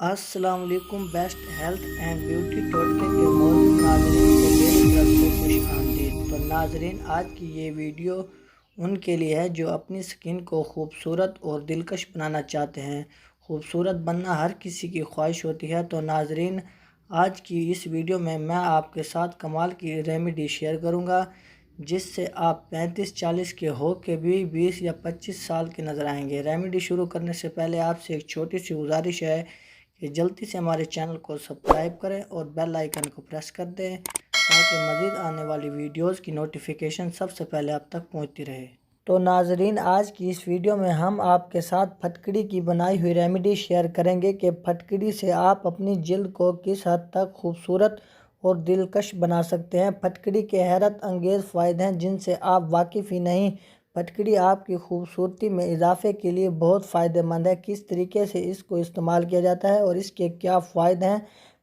السلام علیکم۔ Best health and beauty ٹوٹکے کے موجود ناظرین کو میری طرف سے خوش آمدید۔ تو ناظرین، آج کی یہ ویڈیو ان کے لیے ہے جو اپنی سکن کو خوبصورت اور دلکش بنانا چاہتے ہیں۔ خوبصورت بننا ہر کسی کی خواہش ہوتی ہے۔ تو ناظرین، آج کی اس ویڈیو میں آپ کے ساتھ کمال کی ریمیڈی شیئر کروں گا جس سے آپ 35-40 کے ہو کے بھی 20 یا 25 سال کے نظر آئیں گے۔ ریمیڈی شروع کرنے سے پہلے آپ سے ایک چھوٹی سی گزارش ہے کہ جلدی سے ہمارے چینل کو سبسکرائب کریں اور بیل آئیکن کو پریس کر دیں تاکہ مزید آنے والی ویڈیوز کی نوٹیفیکیشن سب سے پہلے آپ تک پہنچتی رہے۔ تو ناظرین، آج کی اس ویڈیو میں ہم آپ کے ساتھ پھٹکڑی کی بنائی ہوئی ریمیڈی شیئر کریں گے کہ پھٹکڑی سے آپ اپنی جلد کو کس حد تک خوبصورت اور دلکش بنا سکتے ہیں۔ پھٹکڑی کے حیرت انگیز فوائد ہیں جن سے آپ واقف ہی نہیں۔ پھٹکڑی آپ کی خوبصورتی میں اضافے کے لیے بہت فائدہ مند ہے۔ کس طریقے سے اس کو استعمال کیا جاتا ہے اور اس کے کیا فوائد ہیں۔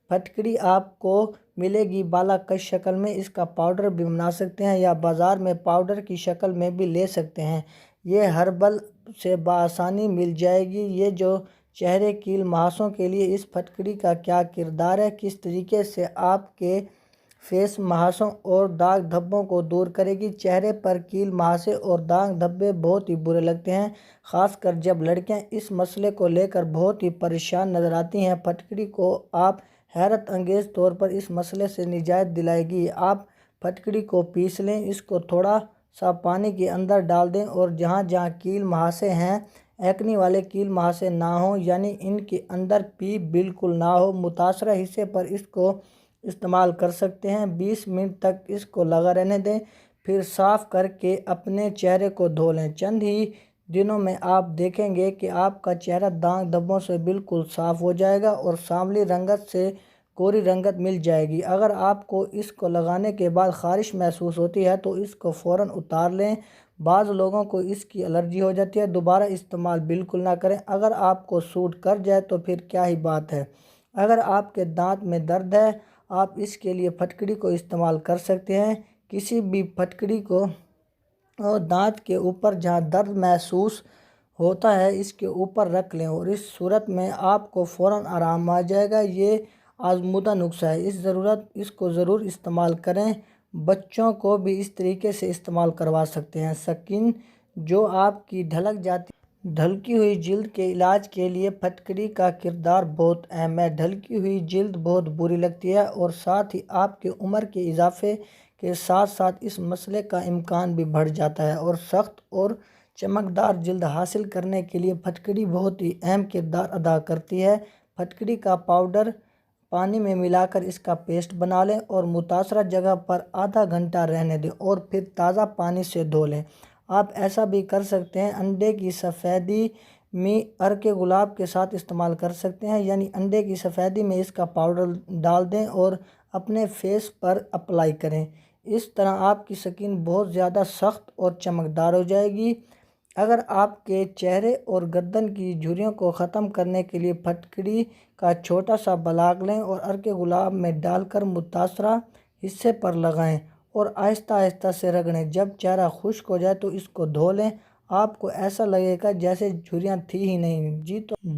پھٹکڑی آپ کو ملے گی بالا کش شکل میں، اس کا پاؤڈر بھی بنا سکتے ہیں یا بازار میں پاؤڈر کی شکل میں بھی لے سکتے ہیں۔ یہ ہربل سے بآسانی مل جائے گی۔ یہ جو چہرے کیل مہاسوں کے لیے اس پھٹکڑی کا کیا کردار ہے، کس طریقے سے آپ کے فیس مہاسوں اور داغ دھبوں کو دور کرے گی۔ چہرے پر کیل مہاسے اور داغ دھبے بہت ہی برے لگتے ہیں، خاص کر جب لڑکیاں اس مسئلے کو لے کر بہت ہی پریشان نظر آتی ہیں۔ پھٹکڑی کو آپ حیرت انگیز طور پر اس مسئلے سے نجات دلائے گی۔ آپ پھٹکڑی کو پیس لیں، اس کو تھوڑا سا پانی کے اندر ڈال دیں اور جہاں جہاں کیل مہاسے ہیں، ایکنی والے کیل مہاسے نہ ہوں، یعنی ان کے اندر پیپ بالکل نہ ہو، متاثرہ حصے پر اس کو استعمال کر سکتے ہیں۔ 20 منٹ تک اس کو لگا رہنے دیں، پھر صاف کر کے اپنے چہرے کو دھو لیں۔ چند ہی دنوں میں آپ دیکھیں گے کہ آپ کا چہرہ داغ دھبوں سے بالکل صاف ہو جائے گا اور سانولی رنگت سے گوری رنگت مل جائے گی۔ اگر آپ کو اس کو لگانے کے بعد خارش محسوس ہوتی ہے تو اس کو فوراً اتار لیں۔ بعض لوگوں کو اس کی الرجی ہو جاتی ہے، دوبارہ استعمال بالکل نہ کریں۔ اگر آپ کو سوٹ کر جائے تو پھر کیا ہی بات ہے۔ اگر آپ کے دانت میں درد ہے، آپ اس کے لیے پھٹکڑی کو استعمال کر سکتے ہیں۔ کسی بھی پھٹکڑی کو دانت کے اوپر جہاں درد محسوس ہوتا ہے اس کے اوپر رکھ لیں اور اس صورت میں آپ کو فوراً آرام آ جائے گا۔ یہ آزمودہ نسخہ ہے، اس کو ضرور استعمال کریں۔ بچوں کو بھی اس طریقے سے استعمال کروا سکتے ہیں۔ سکن جو آپ کی ڈھلکی ہوئی جلد کے علاج کے لیے پھٹکڑی کا کردار بہت اہم ہے۔ ڈھلکی ہوئی جلد بہت بری لگتی ہے اور ساتھ ہی آپ کی عمر کے اضافے کے ساتھ ساتھ اس مسئلے کا امکان بھی بڑھ جاتا ہے اور سخت اور چمکدار جلد حاصل کرنے کے لیے پھٹکڑی بہت ہی اہم کردار ادا کرتی ہے۔ پھٹکڑی کا پاؤڈر پانی میں ملا کر اس کا پیسٹ بنا لیں اور متاثرہ جگہ پر آدھا گھنٹہ رہنے دیں اور پھر تازہ پانی سے دھو لیں۔ آپ ایسا بھی کر سکتے ہیں، انڈے کی سفیدی میں عرق گلاب کے ساتھ استعمال کر سکتے ہیں، یعنی انڈے کی سفیدی میں اس کا پاؤڈر ڈال دیں اور اپنے فیس پر اپلائی کریں۔ اس طرح آپ کی سکن بہت زیادہ سخت اور چمکدار ہو جائے گی۔ اگر آپ کے چہرے اور گردن کی جھریوں کو ختم کرنے کے لیے پھٹکڑی کا چھوٹا سا بلاک لیں اور عرق گلاب میں ڈال کر متاثرہ حصے پر لگائیں اور آہستہ آہستہ سے رگڑیں۔ جب چہرہ خشک ہو جائے تو اس کو دھو لیں۔ آپ کو ایسا لگے گا جیسے جھریاں تھی ہی نہیں۔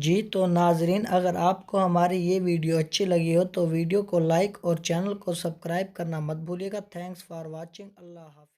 جی تو ناظرین، اگر آپ کو ہماری یہ ویڈیو اچھی لگی ہو تو ویڈیو کو لائک اور چینل کو سبسکرائب کرنا مت بھولیے گا۔ Thanks for watching. اللہ حافظ۔